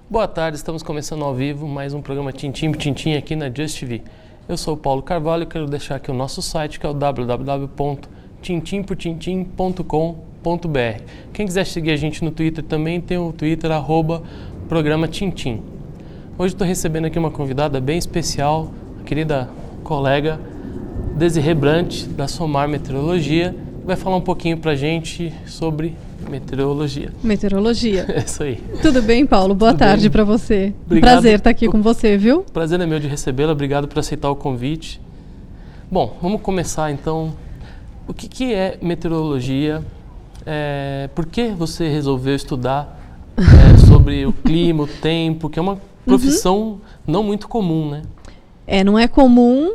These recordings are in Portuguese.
Boa tarde, estamos começando ao vivo mais um programa Tintim por Tintim aqui na Just TV. Eu sou o Paulo Carvalho e quero deixar aqui o nosso site, que é o www.tintimportintim.com.br. Quem quiser seguir a gente no Twitter também tem o Twitter @programa Tintim. Hoje estou recebendo aqui uma convidada bem especial, a querida colega Desirê Brant, da Somar Meteorologia, que vai falar um pouquinho pra gente sobre meteorologia. Meteorologia. É isso aí. Tudo bem, Paulo? Boa tarde para você. Obrigado. Prazer estar aqui com você, viu? Prazer é meu de recebê-la. Obrigado por aceitar o convite. Bom, vamos começar então. O que é meteorologia? Por que você resolveu estudar sobre o clima, o tempo, que é uma profissão não muito comum, né? Não é comum,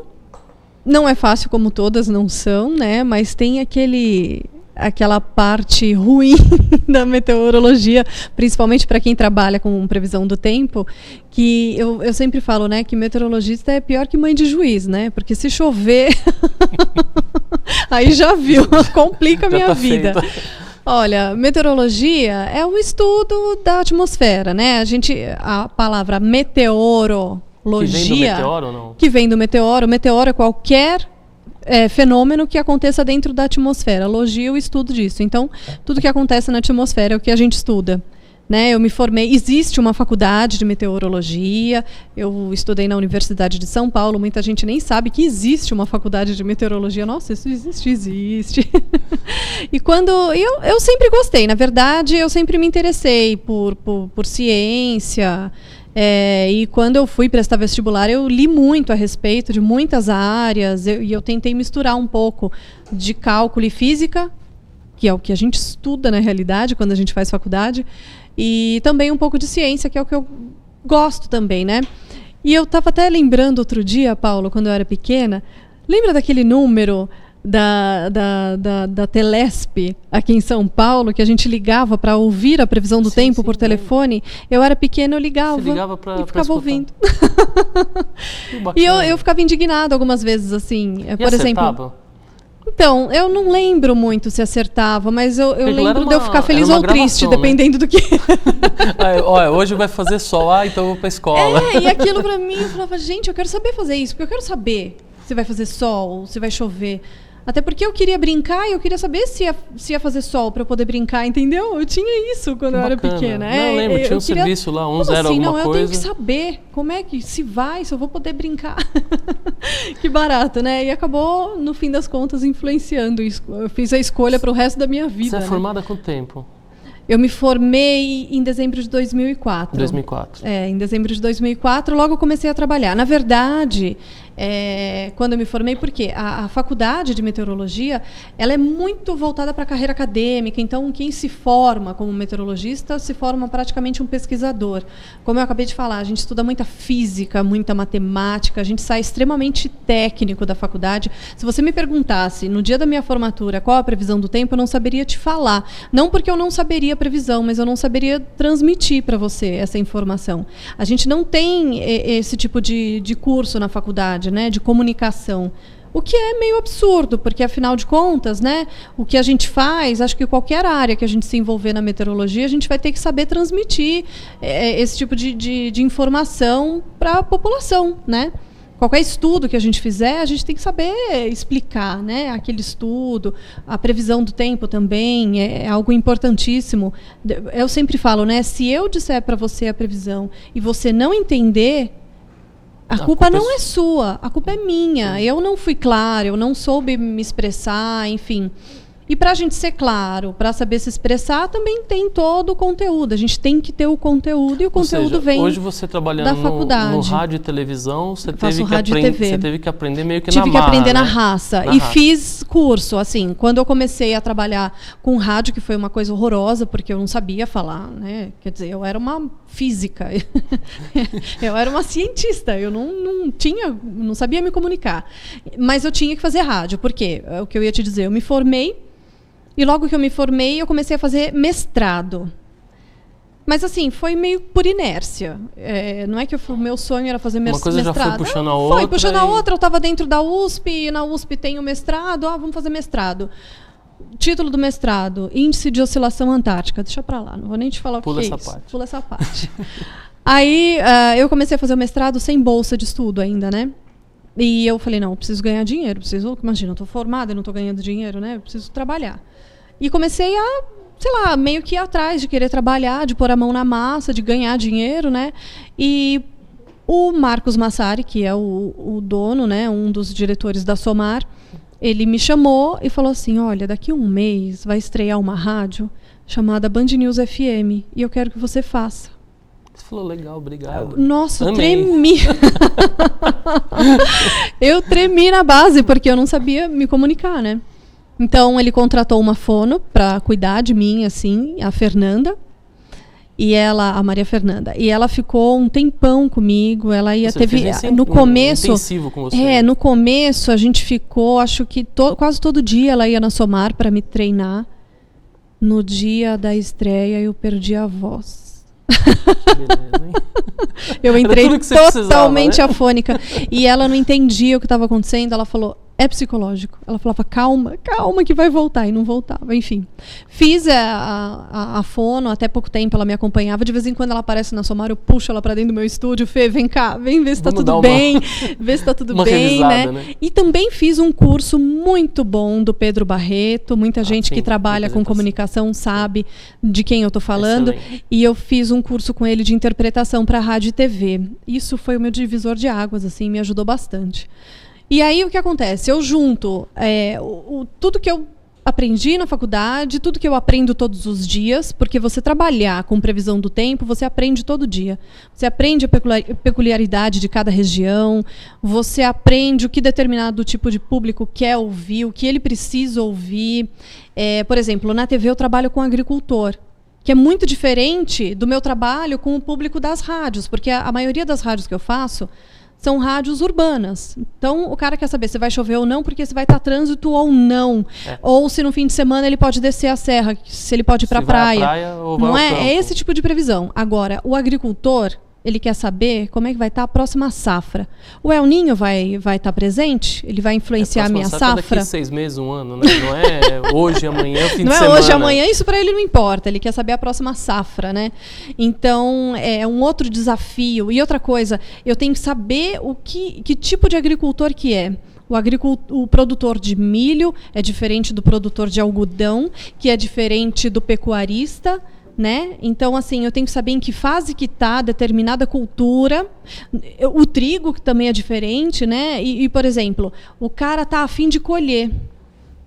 não é fácil como todas não são, né? Mas tem aquela parte ruim da meteorologia, principalmente para quem trabalha com previsão do tempo, que eu sempre falo, né, que meteorologista é pior que mãe de juiz, né? Porque se chover, aí já viu, complica a minha vida. Olha, meteorologia é um estudo da atmosfera, né? A palavra meteorologia, que vem do meteoro ou não? Que vem do meteoro. O meteoro é qualquer fenômeno que aconteça dentro da atmosfera. Logia é o estudo disso. Então, tudo que acontece na atmosfera é o que a gente estuda. Né? Eu me formei, existe uma faculdade de meteorologia, eu estudei na Universidade de São Paulo, muita gente nem sabe que existe uma faculdade de meteorologia. Nossa, isso existe. E eu sempre gostei, na verdade, eu sempre me interessei por ciência. E quando eu fui prestar vestibular, eu li muito a respeito de muitas áreas, e eu tentei misturar um pouco de cálculo e física, que é o que a gente estuda na realidade quando a gente faz faculdade, e também um pouco de ciência, que é o que eu gosto também, né? E eu estava até lembrando outro dia, Paulo, quando eu era pequena, lembra daquele número da Telesp aqui em São Paulo, que a gente ligava para ouvir a previsão do tempo por telefone? Eu era pequena, eu ligava e ficava ouvindo. E eu ficava indignada algumas vezes, assim. Por exemplo. Então, eu não lembro muito se acertava, mas eu lembro de eu ficar feliz ou triste, dependendo do que. Olha, hoje vai fazer sol, então eu vou pra escola. E aquilo pra mim, eu falava, gente, eu quero saber fazer isso, porque eu quero saber se vai fazer sol, se vai chover. Até porque eu queria brincar e eu queria saber se ia fazer sol para eu poder brincar, entendeu? Eu tinha isso quando eu era pequena. Não, eu lembro, tinha um serviço lá, 10 alguma coisa. Não, eu tenho que saber como é que se eu vou poder brincar. Que barato, né? E acabou, no fim das contas, influenciando isso. Eu fiz a escolha para o resto da minha vida. Você é formada com tempo? Eu me formei em dezembro de 2004. 2004. Em dezembro de 2004, logo comecei a trabalhar. Na verdade, quando eu me formei, porque a faculdade de meteorologia, ela é muito voltada para a carreira acadêmica, então quem se forma como meteorologista se forma praticamente um pesquisador. Como eu acabei de falar, a gente estuda muita física, muita matemática, a gente sai extremamente técnico da faculdade. Se você me perguntasse, no dia da minha formatura, qual a previsão do tempo, eu não saberia te falar. Não porque eu não saberia a previsão, mas eu não saberia transmitir para você essa informação. A gente não tem esse tipo de curso na faculdade, né, de comunicação. O que é meio absurdo, porque, afinal de contas, né, o que a gente faz, acho que qualquer área que a gente se envolver na meteorologia, a gente vai ter que saber transmitir esse tipo de informação para a população, né? Qualquer estudo que a gente fizer, a gente tem que saber explicar, né, aquele estudo. A previsão do tempo também é algo importantíssimo. Eu sempre falo, né, se eu disser para você a previsão e você não entender, a culpa não é sua, a culpa é minha. Eu não fui clara, eu não soube me expressar, enfim. E para a gente ser claro, para saber se expressar, também tem todo o conteúdo. A gente tem que ter o conteúdo, e o conteúdo vem hoje você trabalhando da faculdade. No rádio e televisão, você teve que aprender meio que na marra. Tive que aprender na né? raça. Na e raça. Fiz curso, assim, quando eu comecei a trabalhar com rádio, que foi uma coisa horrorosa, porque eu não sabia falar, né? Quer dizer, eu era uma física, eu era uma cientista, eu não sabia me comunicar. Mas eu tinha que fazer rádio, porque o que eu ia te dizer, eu me formei, e logo que eu me formei, eu comecei a fazer mestrado. Mas assim, foi meio por inércia. Não é que o meu sonho era fazer mestrado. Uma coisa já foi puxando a outra. Foi puxando a outra. Eu estava dentro da USP, e na USP tem o mestrado. Vamos fazer mestrado. Título do mestrado, Índice de Oscilação Antártica. Deixa pra lá, não vou nem te falar o que é isso. Pula essa parte. Aí eu comecei a fazer o mestrado sem bolsa de estudo ainda, né? E eu falei, não, eu preciso ganhar dinheiro, imagina, eu tô formada e não tô ganhando dinheiro, né? Eu preciso trabalhar. E comecei a, sei lá, meio que ir atrás de querer trabalhar, de pôr a mão na massa, de ganhar dinheiro, né? E o Marcos Massari, que é o dono, né, um dos diretores da Somar, ele me chamou e falou assim, olha, daqui a um mês vai estrear uma rádio chamada Band News FM e eu quero que você faça. Você falou, legal, obrigado. Nossa, eu Amei. tremi. Eu tremi na base, porque eu não sabia me comunicar, né? Então, ele contratou uma fono para cuidar de mim, assim, a Fernanda. E ela, a Maria Fernanda. E ela ficou um tempão comigo. Ela ia no começo, intensivo com você. no começo a gente ficou, acho que quase todo dia ela ia na Somar para me treinar. No dia da estreia eu perdi a voz. Que beleza, hein? Eu entrei totalmente né? afônica. E ela não entendia o que estava acontecendo. Ela falou, é psicológico. Ela falava, calma, calma que vai voltar. E não voltava, enfim. Fiz a fono, até pouco tempo ela me acompanhava. De vez em quando ela aparece na Somar, eu puxo ela pra dentro do meu estúdio. Fê, vem cá, vem ver se tá tudo bem. Vê se tá tudo bem, revisada, né? E também fiz um curso muito bom do Pedro Barreto. Muita gente que trabalha com comunicação sabe de quem eu tô falando. Excelente. E eu fiz um curso com ele de interpretação para rádio e TV. Isso foi o meu divisor de águas, assim, me ajudou bastante. E aí o que acontece? Eu junto tudo que eu aprendi na faculdade, tudo que eu aprendo todos os dias, porque você trabalhar com previsão do tempo, você aprende todo dia. Você aprende a peculiaridade de cada região, você aprende o que determinado tipo de público quer ouvir, o que ele precisa ouvir. Por exemplo, na TV eu trabalho com agricultor, que é muito diferente do meu trabalho com o público das rádios, porque a maioria das rádios que eu faço são rádios urbanas. Então, o cara quer saber se vai chover ou não, porque se vai estar trânsito ou não. Ou se no fim de semana ele pode descer a serra, se ele pode ir para a praia. Não é? É esse tipo de previsão. Agora, o agricultor, ele quer saber como é que vai estar a próxima safra. O El Niño vai estar presente? Ele vai influenciar a minha safra? Daqui 6 meses, um ano, né? Não é hoje, amanhã, fim de semana. Não é hoje, amanhã, isso para ele não importa. Ele quer saber a próxima safra, né? Então, é um outro desafio. E outra coisa, eu tenho que saber que tipo de agricultor que é. O produtor de milho é diferente do produtor de algodão, que é diferente do pecuarista, né? Então, assim, eu tenho que saber em que fase que está determinada cultura. O trigo, que também é diferente, né? E, por exemplo, o cara está a fim de colher.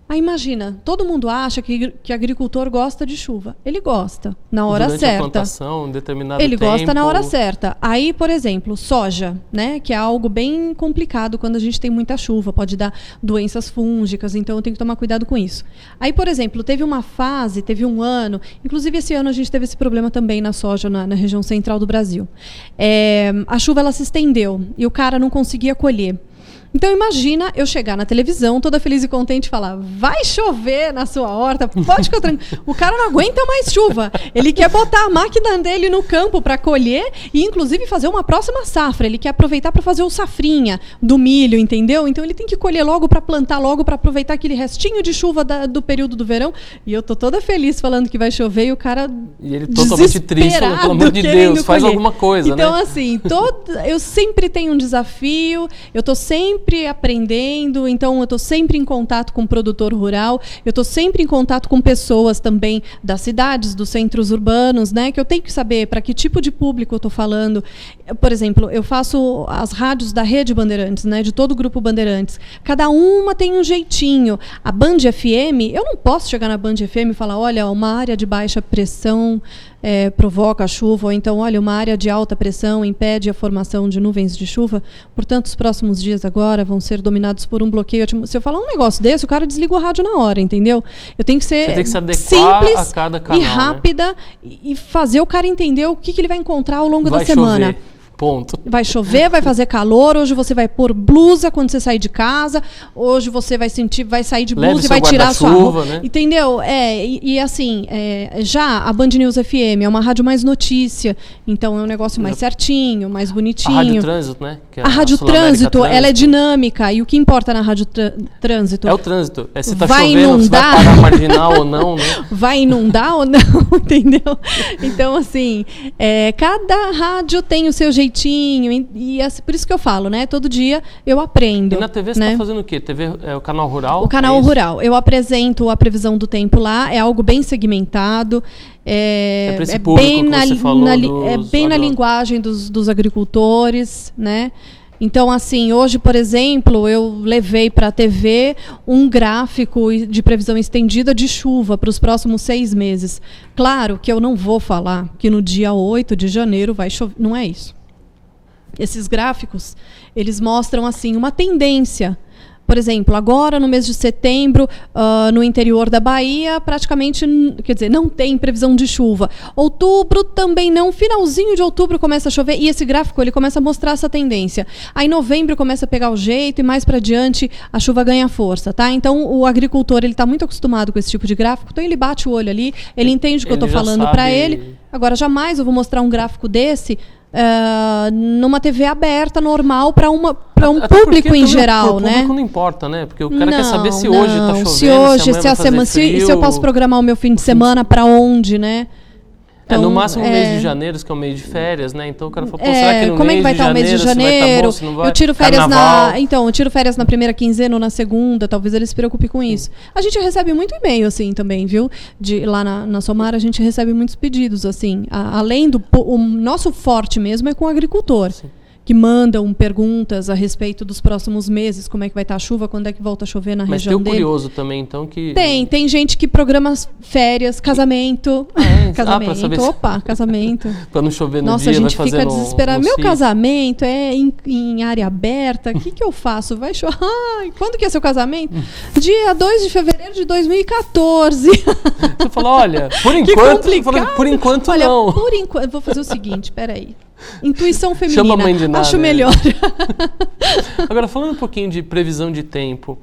Aí imagina, todo mundo acha que agricultor gosta de chuva. Ele gosta, na hora Durante certa. A plantação, determinado Ele tempo. gosta na hora certa. Aí, por exemplo, soja, né? Que é algo bem complicado quando a gente tem muita chuva. Pode dar doenças fúngicas, então eu tenho que tomar cuidado com isso. Aí, por exemplo, teve um ano, inclusive esse ano a gente teve esse problema também na soja, na região central do Brasil. A chuva ela se estendeu e o cara não conseguia colher. Então imagina eu chegar na televisão, toda feliz e contente, e falar, vai chover na sua horta, pode ficar tranquilo. O cara não aguenta mais chuva. Ele quer botar a máquina dele no campo para colher e inclusive fazer uma próxima safra. Ele quer aproveitar para fazer o safrinha do milho, entendeu? Então ele tem que colher logo para plantar logo, para aproveitar aquele restinho de chuva do período do verão. E eu tô toda feliz falando que vai chover e o cara e ele totalmente triste, falando, pelo amor de Deus, faz alguma coisa, então, né? Então assim, eu sempre tenho um desafio, eu tô sempre aprendendo, então eu estou sempre em contato com o produtor rural, eu estou sempre em contato com pessoas também das cidades, dos centros urbanos, né, que eu tenho que saber para que tipo de público eu estou falando. Por exemplo, eu faço as rádios da Rede Bandeirantes, né, de todo o Grupo Bandeirantes. Cada uma tem um jeitinho. A Band FM, eu não posso chegar na Band FM e falar, olha, uma área de baixa pressão provoca chuva, ou então, olha, uma área de alta pressão impede a formação de nuvens de chuva, portanto, os próximos dias agora vão ser dominados por um bloqueio. Se eu falar um negócio desse, o cara desliga o rádio na hora, entendeu? Eu tenho que ser simples a cada canal, e rápida, né? E fazer o cara entender o que ele vai encontrar ao longo da semana. Chover. Ponto. Vai chover, vai fazer calor, hoje você vai pôr blusa quando você sair de casa, hoje você vai sair de blusa e vai tirar a sua roupa. Né? Entendeu? Assim, já a Band News FM é uma rádio mais notícia, então é um negócio mais certinho, mais bonitinho. A Rádio Trânsito, né? A Rádio Trânsito, ela é dinâmica, e o que importa na Rádio Trânsito? É o trânsito. É se tá vai chovendo, inundar, se vai parar marginal ou não, né? Vai inundar ou não, entendeu? Então, assim, cada rádio tem o seu jeitinho, por isso que eu falo, né? Todo dia eu aprendo. E na TV você está fazendo o quê? TV é o Canal Rural? O Canal Rural. Eu apresento a previsão do tempo lá, é algo bem segmentado. Para esse público bem que você falou na linguagem dos agricultores, né? Então, assim, hoje, por exemplo, eu levei para a TV um gráfico de previsão estendida de chuva para os próximos 6 meses. Claro que eu não vou falar que no dia 8 de janeiro vai chover. Não é isso. Esses gráficos, eles mostram, assim, uma tendência. Por exemplo, agora no mês de setembro, no interior da Bahia, praticamente, quer dizer, não tem previsão de chuva. Outubro também não, finalzinho de outubro começa a chover, e esse gráfico ele começa a mostrar essa tendência. Aí novembro começa a pegar o jeito, e mais para diante a chuva ganha força, tá? Então o agricultor ele está muito acostumado com esse tipo de gráfico, então ele bate o olho ali, ele entende o que eu estou falando para ele. Agora, jamais eu vou mostrar um gráfico desse numa TV aberta, normal, para um público em geral, né? O público não importa, né? Porque o cara quer saber se hoje está chovendo, se eu posso programar o meu fim de semana para onde, né? Então, no máximo o mês de janeiro, que é o mês de férias, né? Então o cara fala, pô, será que no como é que vai estar o mês de janeiro? Eu tiro férias eu tiro férias na primeira quinzena ou na segunda, talvez ele se preocupe com isso. A gente recebe muito e-mail, assim, também, viu? Lá na Somar, a gente recebe muitos pedidos, assim. Além o nosso forte mesmo é com o agricultor. Sim. Que mandam perguntas a respeito dos próximos meses, como é que vai estar a chuva, quando é que volta a chover na região dele. Mas tem o curioso também, então, que... Tem gente que programa férias, casamento. Casamento, pra saber casamento. Pra não chover no Nossa, dia, a gente fica desesperado. Meu casamento é em área aberta, o que eu faço? Vai chover? Quando que é seu casamento? Dia 2 de fevereiro de 2014. Você falou, olha, por enquanto olha, não. Por enquanto, vou fazer o seguinte, peraí. Intuição feminina. Chama a mãe de nada, acho melhor. Agora, falando um pouquinho de previsão de tempo,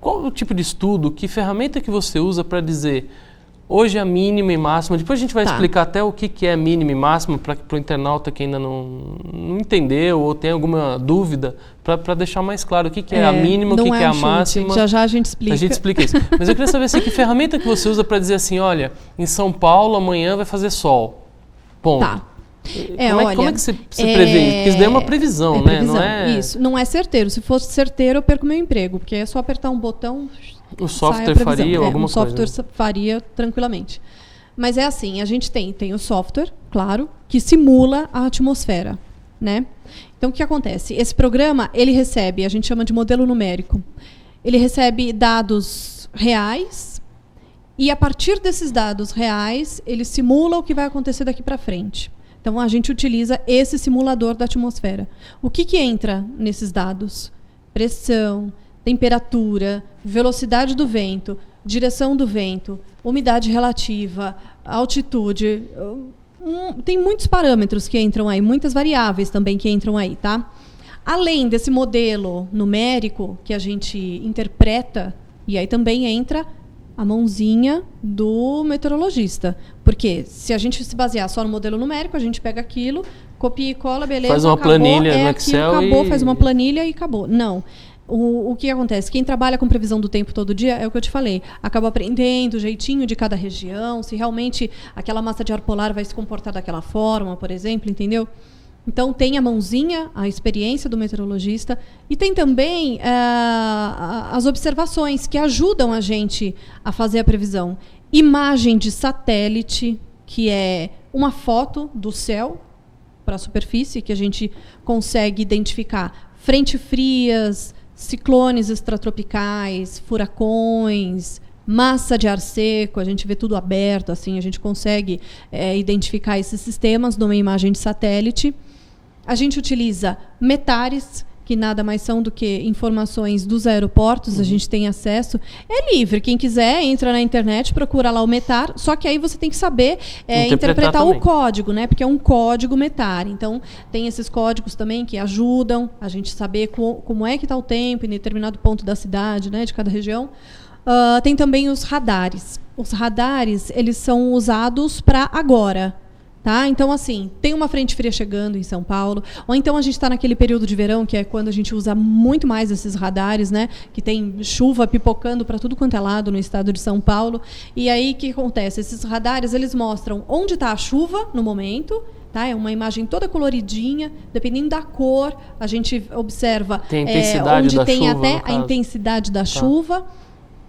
qual o tipo de estudo, que ferramenta que você usa para dizer hoje é a mínima e máxima? Depois a gente vai explicar até o que é mínima e máxima para o internauta que ainda não entendeu ou tem alguma dúvida, para deixar mais claro o que é a mínima, o que é a máxima. Já a gente explica. A gente explica isso. Mas eu queria saber assim, que ferramenta que você usa para dizer assim, olha, em São Paulo amanhã vai fazer sol. Ponto. Tá. Como é que você prevê isso? Porque isso daí é uma previsão, né? Não é... Isso, não é certeiro. Se fosse certeiro, eu perco meu emprego, porque é só apertar um botão. O software faria alguma coisa. O software faria tranquilamente. Mas é assim, a gente tem o software, claro, que simula a atmosfera, né? Então, o que acontece? Esse programa, ele recebe, a gente chama de modelo numérico. Ele recebe dados reais, e a partir desses dados reais, ele simula o que vai acontecer daqui para frente. Então, a gente utiliza esse simulador da atmosfera. O que entra nesses dados? Pressão, temperatura, velocidade do vento, direção do vento, umidade relativa, altitude. Tem muitos parâmetros que entram aí, muitas variáveis também que entram aí, tá? Além desse modelo numérico que a gente interpreta, e aí também entra a mãozinha do meteorologista. Porque se a gente se basear só no modelo numérico, a gente pega aquilo, copia e cola, beleza, faz uma planilha no Excel acabou, faz uma planilha e acabou. Não. O que acontece? Quem trabalha com previsão do tempo todo dia, é o que eu te falei, acaba aprendendo o jeitinho de cada região, se realmente aquela massa de ar polar vai se comportar daquela forma, por exemplo, entendeu? Então, tem a mãozinha, a experiência do meteorologista, e tem também as observações que ajudam a gente a fazer a previsão. Imagem de satélite, que é uma foto do céu para a superfície, que a gente consegue identificar frentes frias, ciclones extratropicais, furacões, massa de ar seco, a gente vê tudo aberto, assim, a gente consegue identificar esses sistemas numa imagem de satélite. A gente utiliza metares, que nada mais são do que informações dos aeroportos, a gente tem acesso, é livre. Quem quiser, entra na internet, procura lá o METAR, só que aí você tem que saber interpretar o código, né? Porque é um código METAR. Então, tem esses códigos também que ajudam a gente saber como é que está o tempo em determinado ponto da cidade, né? De cada região. Tem também os radares. Os radares, eles são usados para agora. Tá? Então, assim, tem uma frente fria chegando em São Paulo, ou então a gente está naquele período de verão, que é quando a gente usa muito mais esses radares, né? Que tem chuva pipocando para tudo quanto é lado no estado de São Paulo. E aí, o que acontece? Esses radares, eles mostram onde está a chuva no momento, tá? É uma imagem toda coloridinha, dependendo da cor, a gente observa onde tem até a intensidade da chuva.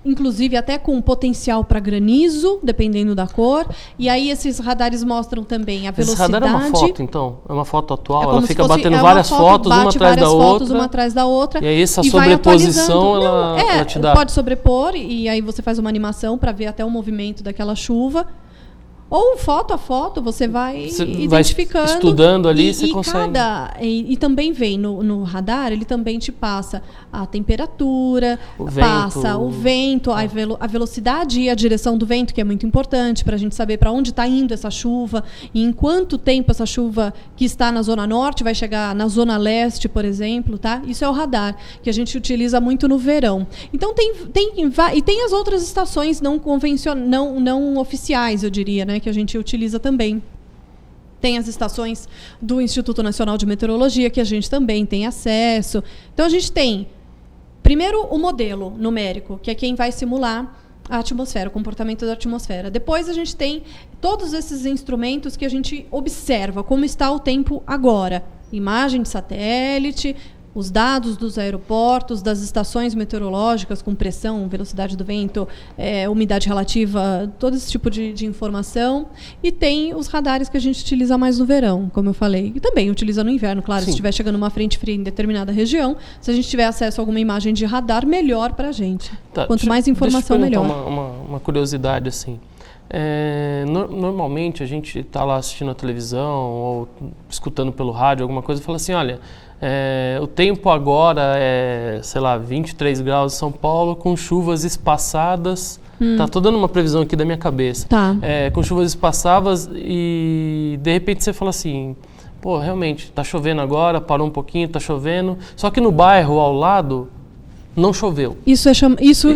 Inclusive até com potencial para granizo, dependendo da cor. E aí esses radares mostram também a velocidade. Esse radar é uma foto, então? É uma foto atual? Ela fica batendo várias fotos, uma atrás da outra. E aí essa sobreposição, ela te dá... Pode sobrepor, e aí você faz uma animação para ver até o movimento daquela chuva. Ou foto a foto, você vai identificando. Vai estudando ali, você consegue. E também vem no radar, ele também te passa a temperatura, passa o vento, a velocidade e a direção do vento, que é muito importante para a gente saber para onde está indo essa chuva e em quanto tempo essa chuva que está na zona norte vai chegar na zona leste, por exemplo, tá? Isso é o radar, que a gente utiliza muito no verão. Então tem as outras estações não oficiais, eu diria, né? Que a gente utiliza também. Tem as estações do Instituto Nacional de Meteorologia, que a gente também tem acesso. Então, a gente tem, primeiro, o modelo numérico, que é quem vai simular a atmosfera, o comportamento da atmosfera. Depois, a gente tem todos esses instrumentos que a gente observa, como está o tempo agora. Imagem de satélite, os dados dos aeroportos, das estações meteorológicas com pressão, velocidade do vento, umidade relativa, todo esse tipo de informação. E tem os radares que a gente utiliza mais no verão, como eu falei. E também utiliza no inverno, claro. Sim. Se estiver chegando uma frente fria em determinada região, se a gente tiver acesso a alguma imagem de radar, melhor para a gente. Tá, quanto mais informação, melhor. Uma curiosidade, assim. Normalmente a gente está lá assistindo a televisão ou escutando pelo rádio alguma coisa e fala assim, olha, o tempo agora é, sei lá, 23 graus em São Paulo com chuvas espaçadas. Tô dando uma previsão aqui da minha cabeça. Tá. Com chuvas espaçadas e de repente você fala assim, pô, realmente, tá chovendo agora, parou um pouquinho, tá chovendo. Só que no bairro ao lado não choveu. Isso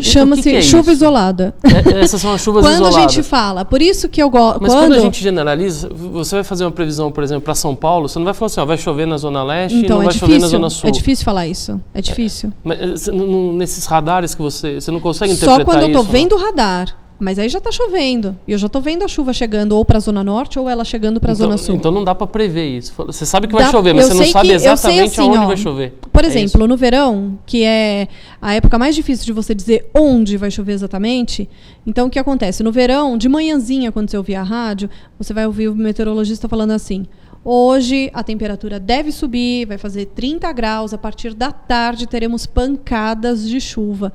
chama-se chuva isolada. Essas são as chuvas isoladas. Quando a gente fala, por isso que eu gosto... Mas quando a gente generaliza, você vai fazer uma previsão, por exemplo, para São Paulo, você não vai falar assim, vai chover na Zona Leste e não vai chover na Zona Sul. É difícil falar isso. É difícil. Mas nesses radares que você não consegue interpretar isso? Só quando eu estou vendo o radar. Mas aí já está chovendo. E eu já estou vendo a chuva chegando ou para a Zona Norte ou ela chegando para a Zona Sul. Então não dá para prever isso. Você sabe que vai chover, mas você não sabe exatamente aonde vai chover. Por exemplo, no verão, que é a época mais difícil de você dizer onde vai chover exatamente, então o que acontece? No verão, de manhãzinha, quando você ouvir a rádio, você vai ouvir o meteorologista falando assim, hoje a temperatura deve subir, vai fazer 30 graus, a partir da tarde teremos pancadas de chuva.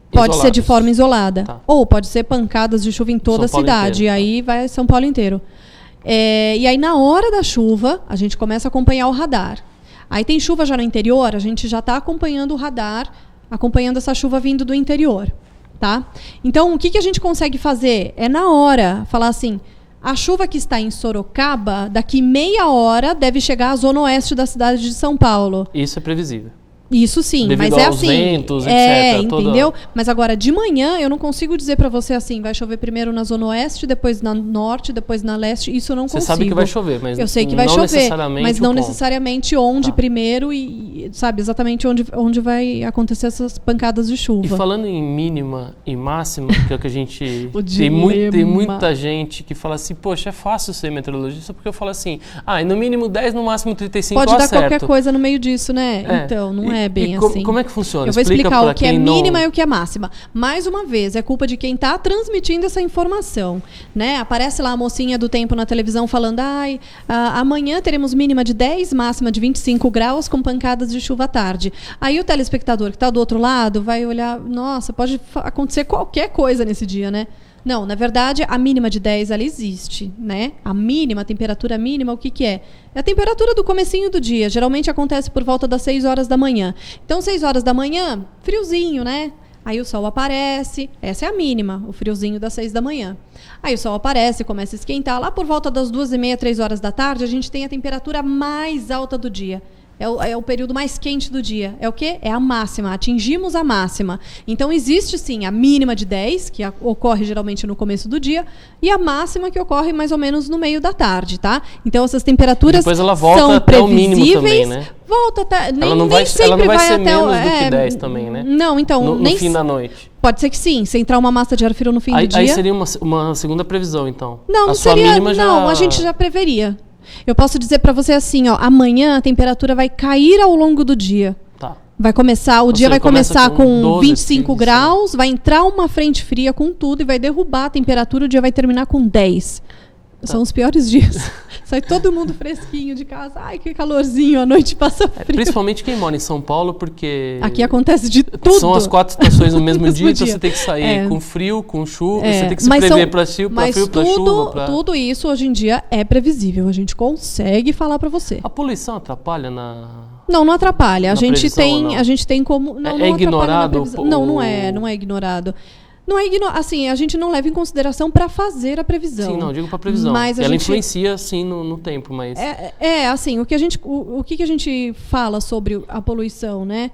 Pode ser de forma isolada. Tá. Ou pode ser pancadas de chuva em toda a cidade. Inteiro, e aí vai São Paulo inteiro. E aí, na hora da chuva, a gente começa a acompanhar o radar. Aí tem chuva já no interior, a gente já está acompanhando o radar, acompanhando essa chuva vindo do interior. Tá? Então, o que a gente consegue fazer? É na hora, falar assim, a chuva que está em Sorocaba, daqui meia hora, deve chegar à zona oeste da cidade de São Paulo. Isso é previsível. Isso sim, devido mas é aos assim, ventos, etc. Entendeu? Mas agora de manhã eu não consigo dizer para você assim, vai chover primeiro na zona oeste, depois na norte, depois na leste, isso eu não consigo. Você sabe que vai chover, mas eu sei que vai chover, mas não necessariamente onde primeiro e sabe exatamente onde vai acontecer essas pancadas de chuva. E falando em mínima e máxima, que é o que a gente tem muita gente que fala assim, poxa, é fácil ser meteorologista, porque eu falo assim, e no mínimo 10, no máximo 35 pode dar qualquer coisa no meio disso, né? Então, não é bem assim. Como é que funciona? Eu vou explicar o que é mínima e o que é máxima. Mais uma vez, é culpa de quem está transmitindo essa informação. Né? Aparece lá a mocinha do tempo na televisão falando amanhã teremos mínima de 10, máxima de 25 graus com pancadas de chuva à tarde. Aí o telespectador que está do outro lado vai olhar, nossa, pode acontecer qualquer coisa nesse dia, né? Não, na verdade, a mínima de 10 ela existe, né? A mínima, a temperatura mínima, o que que é? É a temperatura do comecinho do dia. Geralmente acontece por volta das 6 horas da manhã. Então, 6 horas da manhã, friozinho, né? Aí o sol aparece, essa é a mínima, o friozinho das 6 da manhã. Aí o sol aparece, começa a esquentar. Lá por volta das 2h30, 3 horas da tarde, a gente tem a temperatura mais alta do dia. É o período mais quente do dia. É o quê? É a máxima. Atingimos a máxima. Então, existe, sim, a mínima de 10, que ocorre geralmente no começo do dia, e a máxima que ocorre mais ou menos no meio da tarde, tá? Então, essas temperaturas depois ela volta são até o mínimo previsíveis. também, né? Volta até... Ela não vai ser até menos do que 10 também, né? Não, então... No fim da noite. Pode ser que sim. Se entrar uma massa de ar frio no fim do dia... Aí seria uma segunda previsão, então? Não, a sua seria... mínima não, a gente já preveria. Eu posso dizer para você assim, ó, amanhã a temperatura vai cair ao longo do dia. Tá. Vai começar, o dia vai começar com 12, 25 graus, vai entrar uma frente fria com tudo e vai derrubar a temperatura, o dia vai terminar com 10. São os piores dias. Sai todo mundo fresquinho de casa. Ai, que calorzinho, a noite passa frio. Principalmente quem mora em São Paulo, porque... Aqui acontece de tudo. São as 4 estações no mesmo dia, então você tem que sair com frio, com chuva, você tem que se prever para frio, para chuva. Tudo isso hoje em dia é previsível. A gente consegue falar para você. A poluição atrapalha na... Não atrapalha. A gente tem como... Não ignorado? Não é ignorado. Não é assim, a gente não leva em consideração para fazer a previsão. Sim, não, digo para previsão. Mas ela influencia, sim, no tempo, mas... assim, o que a gente fala sobre a poluição, né?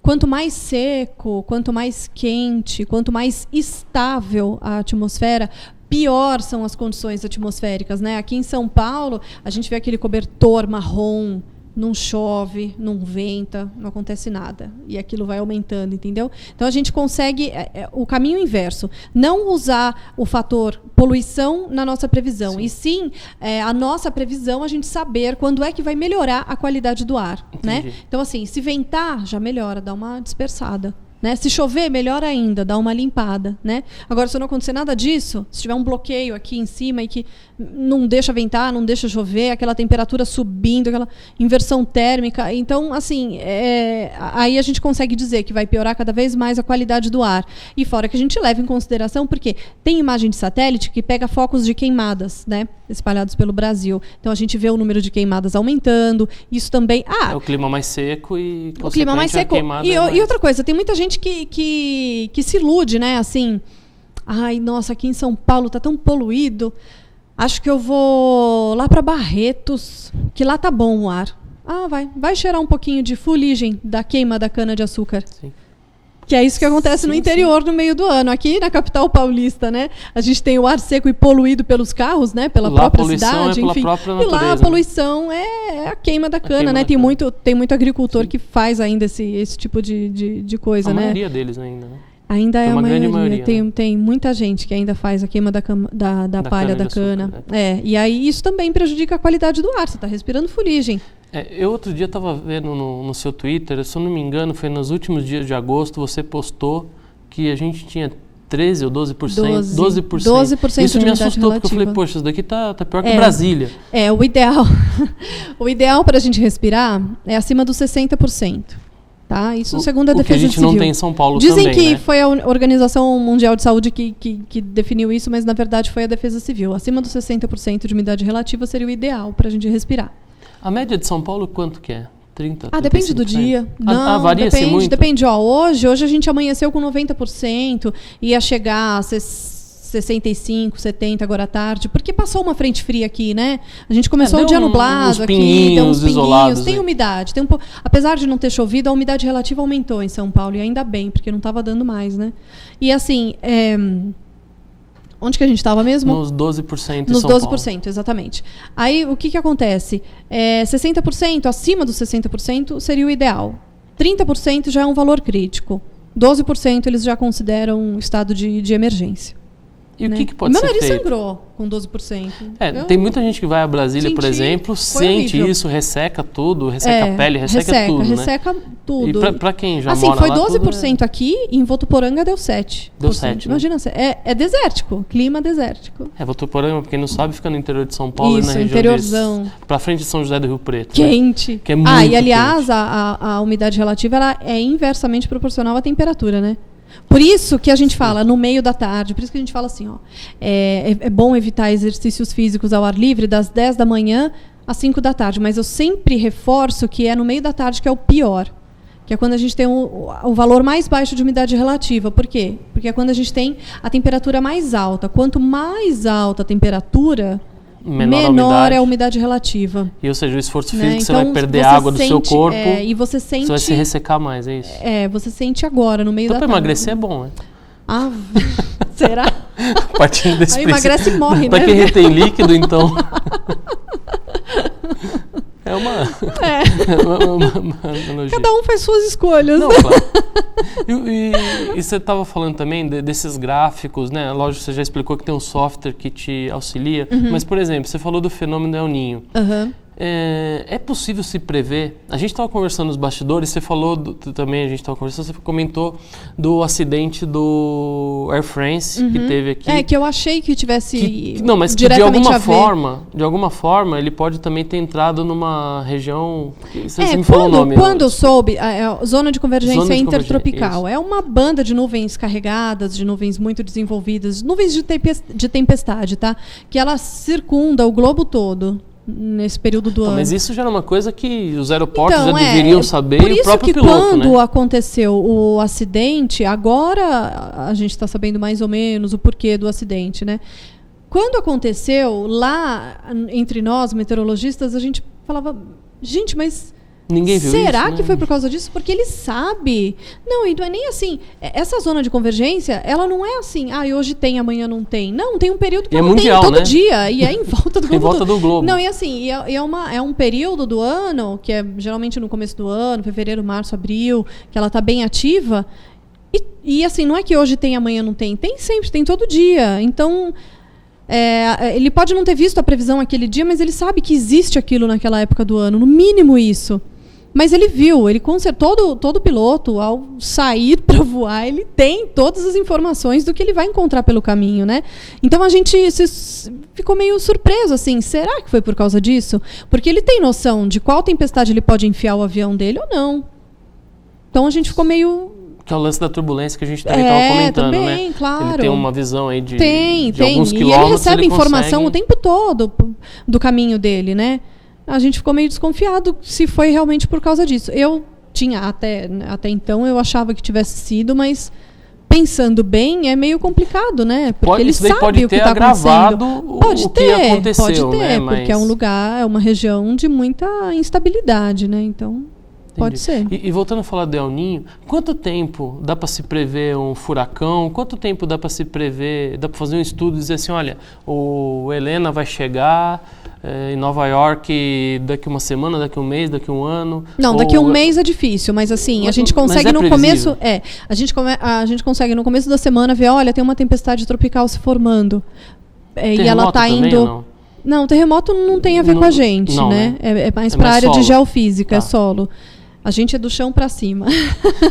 Quanto mais seco, quanto mais quente, quanto mais estável a atmosfera, pior são as condições atmosféricas, né? Aqui em São Paulo, a gente vê aquele cobertor marrom, não chove, não venta, não acontece nada. E aquilo vai aumentando, entendeu? Então, a gente consegue o caminho inverso. Não usar o fator poluição na nossa previsão. Sim. E sim, a nossa previsão, a gente saber quando é que vai melhorar a qualidade do ar. Né? Então, assim, se ventar, já melhora, dá uma dispersada. Né? Se chover, melhor ainda, dá uma limpada. Né? Agora, se não acontecer nada disso, se tiver um bloqueio aqui em cima e que não deixa ventar, não deixa chover, aquela temperatura subindo, aquela inversão térmica, então, assim, aí a gente consegue dizer que vai piorar cada vez mais a qualidade do ar. E fora que a gente leva em consideração, porque tem imagem de satélite que pega focos de queimadas, né? Espalhados pelo Brasil. Então, a gente vê o número de queimadas aumentando. Isso também... é o clima mais seco e... O clima mais seco. E outra coisa, tem muita gente que se ilude, né? Assim, ai, nossa, aqui em São Paulo tá tão poluído. Acho que eu vou lá para Barretos, que lá tá bom o ar. Ah, vai cheirar um pouquinho de fuligem da queima da cana-de-açúcar. Sim. Que é isso que acontece no interior no meio do ano. Aqui na capital paulista, né? A gente tem o ar seco e poluído pelos carros, né? Pela própria cidade, enfim. Própria natureza, e lá a poluição é a queima da cana, né? Tem muito agricultor que faz ainda esse tipo de coisa, né? A maioria deles ainda, né? Ainda é uma grande maioria. Né? Tem muita gente que ainda faz a queima da palha da cana. E aí isso também prejudica a qualidade do ar. Você está respirando fuligem. Eu outro dia estava vendo no seu Twitter, se eu não me engano, foi nos últimos dias de agosto, você postou que a gente tinha 13% ou 12%. 12% isso de me umidade assustou, relativa. Porque eu falei, poxa, isso daqui tá pior que Brasília. O ideal. O ideal para a gente respirar é acima dos 60%. Tá? Isso segundo a Defesa Civil. Que a gente não tem em São Paulo Dizem também, que né? foi a Organização Mundial de Saúde que definiu isso, mas na verdade foi a Defesa Civil. Acima dos 60% de umidade relativa seria o ideal para a gente respirar. A média de São Paulo quanto que é? 30%? Depende do dia. Não, varia-se muito? Depende. Hoje a gente amanheceu com 90%, ia chegar a 65, 70 agora à tarde, porque passou uma frente fria aqui, né? A gente começou o dia nublado aqui, deu uns pinguinhos, tem umidade. Apesar de não ter chovido, a umidade relativa aumentou em São Paulo, e ainda bem, porque não estava dando mais, né? E assim, onde que a gente estava mesmo? Nos 12% Nos São 12%, Paulo. Exatamente. Aí, o que acontece? 60%, acima dos 60%, seria o ideal. 30% já é um valor crítico. 12% eles já consideram estado de emergência. E o que pode ser feito? Meu nariz sangrou com 12%. Tem muita gente que vai a Brasília, por exemplo, sente isso, resseca tudo, resseca a pele, resseca tudo, né? Resseca tudo. E pra quem já mora lá... Foi 12% aqui e em Votuporanga deu 7%. Deu 7%, Imagina, é desértico, clima desértico. Votuporanga, pra quem não sabe, fica no interior de São Paulo, isso, na região interiorzão. Pra frente de São José do Rio Preto. Quente. Né? Que é muito e aliás, quente. A umidade relativa ela é inversamente proporcional à temperatura, né? Por isso que a gente fala no meio da tarde, por isso que a gente fala assim, ó, é bom evitar exercícios físicos ao ar livre das 10 da manhã às 5 da tarde, mas eu sempre reforço que é no meio da tarde que é o pior, que é quando a gente tem o valor mais baixo de umidade relativa. Por quê? Porque é quando a gente tem a temperatura mais alta. Quanto mais alta a temperatura, menor é a umidade relativa. E, ou seja, o esforço físico, então, você vai perder água do seu corpo, e você sente... Você vai se ressecar mais, é isso? Você sente agora, no meio da tarde. Então, para emagrecer é bom, né? Ah, será? Partindo desse aí emagrece e morre, pra né? Para quem retém líquido, então... É uma analogia. Cada um faz suas escolhas. Não, claro. E você estava falando também desses gráficos, né? Lógico, você já explicou que tem um software que te auxilia, mas, por exemplo, você falou do fenômeno El Niño. É possível se prever? A gente estava conversando nos bastidores, você falou também, a gente estava conversando, você comentou do acidente do Air France que teve aqui. Que eu achei que tivesse não, mas que de alguma forma ele pode também ter entrado numa região, você me falou o nome. Quando eu soube, zona de convergência intertropical, é uma banda de nuvens carregadas, de nuvens muito desenvolvidas, nuvens de tempestade, tá? Que ela circunda o globo todo nesse período do ano. Mas isso já era uma coisa que os aeroportos já deveriam saber, e o próprio piloto, né? Por isso que quando aconteceu o acidente, agora a gente está sabendo mais ou menos o porquê do acidente, né? Quando aconteceu, lá entre nós, meteorologistas, a gente falava, gente, mas ninguém viu será isso, que né? foi por causa disso? Porque ele sabe. Não, e não é nem assim. Essa zona de convergência, ela não é assim, hoje tem, amanhã não tem. Não, tem um período que é ela mundial, tem todo né? dia. E é em volta do globo. Em volta do globo. Não, e assim, é um período do ano, que é geralmente no começo do ano, fevereiro, março, abril, que ela está bem ativa. E assim, não é que hoje tem, amanhã não tem. Tem sempre, tem todo dia. Então... ele pode não ter visto a previsão aquele dia, mas ele sabe que existe aquilo naquela época do ano, no mínimo isso. Mas ele viu, ele consertou todo piloto, ao sair para voar, ele tem todas as informações do que ele vai encontrar pelo caminho, né? Então a gente ficou meio surpreso, assim, será que foi por causa disso? Porque ele tem noção de qual tempestade ele pode enfiar o avião dele ou não. Então a gente ficou meio... Que é o lance da turbulência que a gente também estava comentando, também, né? Claro. Ele tem uma visão aí de E alguns quilômetros. ele recebe informação o tempo todo do caminho dele, né? A gente ficou meio desconfiado se foi realmente por causa disso. Eu tinha, até então, eu achava que tivesse sido, mas pensando bem, é meio complicado, né? Porque ele sabe o que está acontecendo. Pode ter, aconteceu, né? Porque é um lugar, é uma região de muita instabilidade, né? Então... Entendi. Pode ser. E voltando a falar do El Niño, quanto tempo dá para se prever um furacão? Quanto tempo dá para se prever, dá para fazer um estudo e dizer assim, olha, o Helena vai chegar em Nova York daqui uma semana, daqui um mês, daqui um ano? Não, daqui um mês é difícil, mas assim, a gente consegue no começo... a gente consegue no começo da semana ver, olha, tem uma tempestade tropical se formando. E ela está indo... Não, terremoto não tem a ver com a gente, né? É mais para a área de geofísica, é solo. A gente é do chão para cima.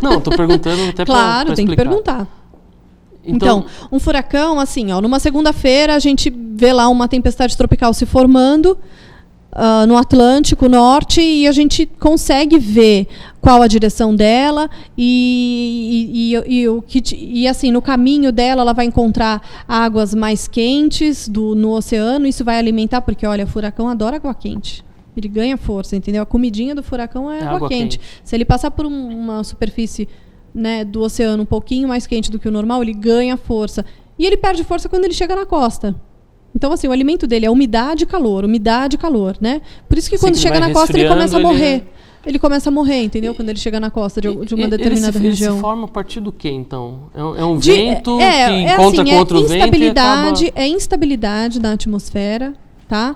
Não, estou perguntando até para explicar. Claro, tem que perguntar. Então, um furacão, assim, numa segunda-feira a gente vê lá uma tempestade tropical se formando no Atlântico Norte e a gente consegue ver qual a direção dela e assim, no caminho dela ela vai encontrar águas mais quentes no oceano, isso vai alimentar, porque olha, o furacão adora água quente. Ele ganha força, entendeu? A comidinha do furacão é água quente. Se ele passar por uma superfície, né, do oceano um pouquinho mais quente do que o normal, ele ganha força. E ele perde força quando ele chega na costa. Então, assim, o alimento dele é umidade e calor, né? Por isso que quando chega na costa ele começa a morrer. Ele começa a morrer, entendeu? Quando ele chega na costa de uma determinada região. Ele se forma a partir do quê, então? É um vento que encontra com outro vento e acaba... É instabilidade na atmosfera, tá?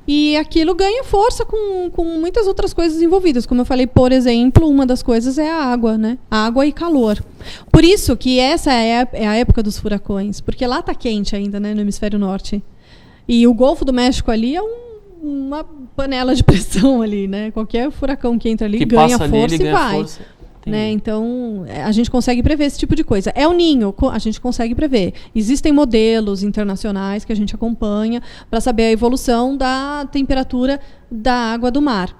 E aquilo ganha força com muitas outras coisas envolvidas. Como eu falei, por exemplo, uma das coisas é a água, né? Água e calor. Por isso que essa é a época dos furacões. Porque lá está quente ainda, né? No hemisfério norte. E o Golfo do México ali é uma panela de pressão ali, né? Qualquer furacão que entra ali ganha força e vai. Né? Então, a gente consegue prever esse tipo de coisa. El Niño, a gente consegue prever. Existem modelos internacionais que a gente acompanha para saber a evolução da temperatura da água do mar.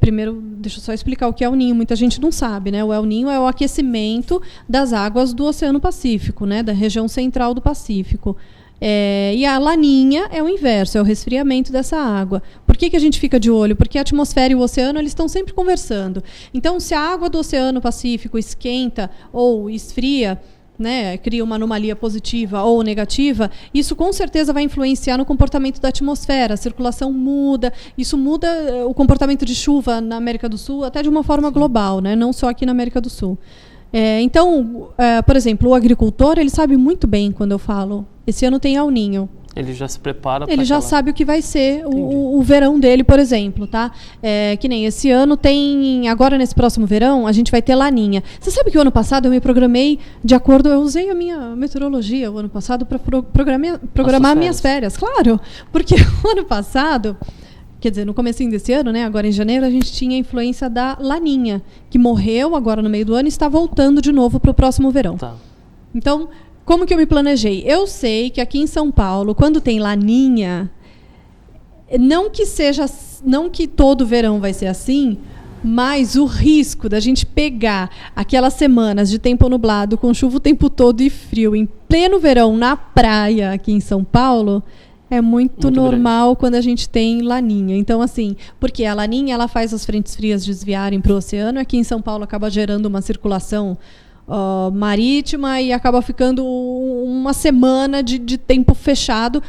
Primeiro, deixa eu só explicar o que é o Ninho. Muita gente não sabe, né? O El Ninho é o aquecimento das águas do Oceano Pacífico, né? Da região central do Pacífico. E a Laninha é o inverso, é o resfriamento dessa água. Por que a gente fica de olho? Porque a atmosfera e o oceano eles estão sempre conversando. Então, se a água do Oceano Pacífico esquenta ou esfria, né, cria uma anomalia positiva ou negativa, isso com certeza vai influenciar no comportamento da atmosfera, a circulação muda, isso muda o comportamento de chuva na América do Sul até de uma forma global, né, não só aqui na América do Sul. Então, por exemplo, o agricultor ele sabe muito bem quando eu falo, esse ano tem El Ninho. Ele já se prepara para Ele já sabe o que vai ser o verão dele, por exemplo, tá? Que nem esse ano tem... Agora, nesse próximo verão, a gente vai ter Laninha. Você sabe que o ano passado eu me programei de acordo... Eu usei a minha meteorologia o ano passado para programar minhas férias. Claro, porque o ano passado... Quer dizer, no comecinho desse ano, né? Agora em janeiro, a gente tinha a influência da Laninha, que morreu agora no meio do ano e está voltando de novo para o próximo verão. Tá. Então... Como que eu me planejei? Eu sei que aqui em São Paulo, quando tem Laninha, não que todo verão vai ser assim, mas o risco da gente pegar aquelas semanas de tempo nublado, com chuva o tempo todo e frio, em pleno verão, na praia aqui em São Paulo, é muito normal grande. Quando a gente tem Laninha. Então, assim, porque a Laninha ela faz as frentes frias desviarem para o oceano, aqui em São Paulo acaba gerando uma circulação marítima e acaba ficando uma semana de tempo fechado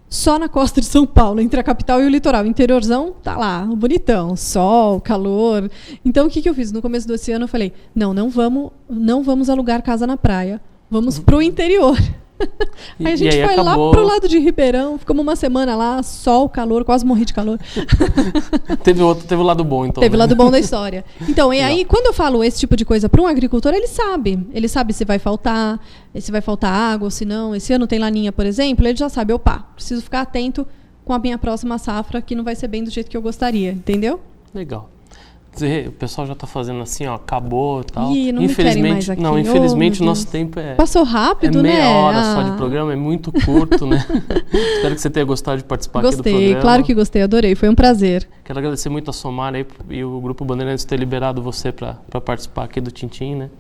só na costa de São Paulo, entre a capital e o litoral. O interiorzão tá lá, bonitão, sol, calor. Então o que eu fiz? No começo desse ano eu falei, não vamos alugar casa na praia, vamos pro interior. Aí a gente foi lá pro lado de Ribeirão, ficamos uma semana lá, sol, calor, quase morri de calor. Teve o lado bom, então. Teve o lado bom da história. Então, e aí, quando eu falo esse tipo de coisa para um agricultor, ele sabe se vai faltar água ou se não. Esse ano tem Laninha, por exemplo, ele já sabe, preciso ficar atento com a minha próxima safra, que não vai ser bem do jeito que eu gostaria, entendeu? Legal. O pessoal já está fazendo assim, acabou e tal. Infelizmente, infelizmente o nosso tempo passou rápido, né? Meia hora só de programa, é muito curto, né? Espero que você tenha gostado de participar aqui do programa. Gostei, claro que gostei, adorei, foi um prazer. Quero agradecer muito a Somar aí e o Grupo Bandeirantes ter liberado você para participar aqui do Tintim, né?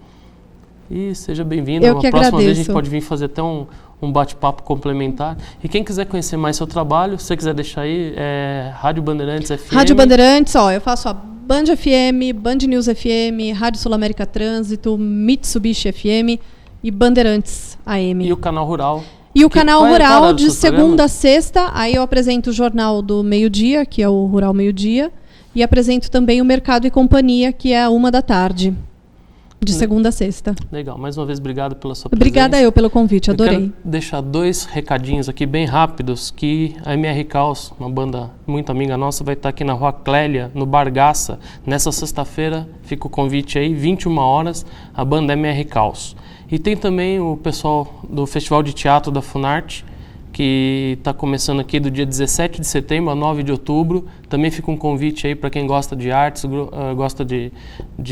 E seja bem-vindo. Eu que agradeço. Próxima vez a gente pode vir fazer até um bate-papo complementar. E quem quiser conhecer mais seu trabalho, se você quiser deixar aí, Rádio Bandeirantes FM. Rádio Bandeirantes, eu faço a Band FM, Band News FM, Rádio Sul América Trânsito, Mitsubishi FM e Bandeirantes AM. E o Canal Rural. E o Canal Rural de segunda a sexta, aí eu apresento o Jornal do Meio-Dia, que é o Rural Meio-Dia, e apresento também o Mercado e Companhia, que é a 1h, de segunda a sexta. Legal. Mais uma vez, obrigado pela sua presença. Obrigada eu pelo convite, adorei. Eu quero deixar 2 recadinhos aqui bem rápidos, que a MR Caos, uma banda muito amiga nossa, vai estar aqui na Rua Clélia, no Bargaça, nessa sexta-feira. Fica o convite aí, 21 horas, a banda MR Caos. E tem também o pessoal do Festival de Teatro da Funarte, que está começando aqui do dia 17 de setembro a 9 de outubro. Também fica um convite aí para quem gosta de artes, gosta de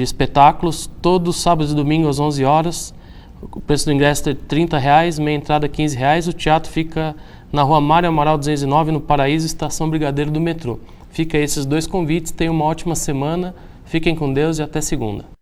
espetáculos. Todos sábados e domingos às 11 horas. O preço do ingresso é R$30, meia entrada R$15. O teatro fica na Rua Mário Amaral 209, no Paraíso, Estação Brigadeiro do metrô. Fica aí esses 2 convites. Tenham uma ótima semana. Fiquem com Deus e até segunda.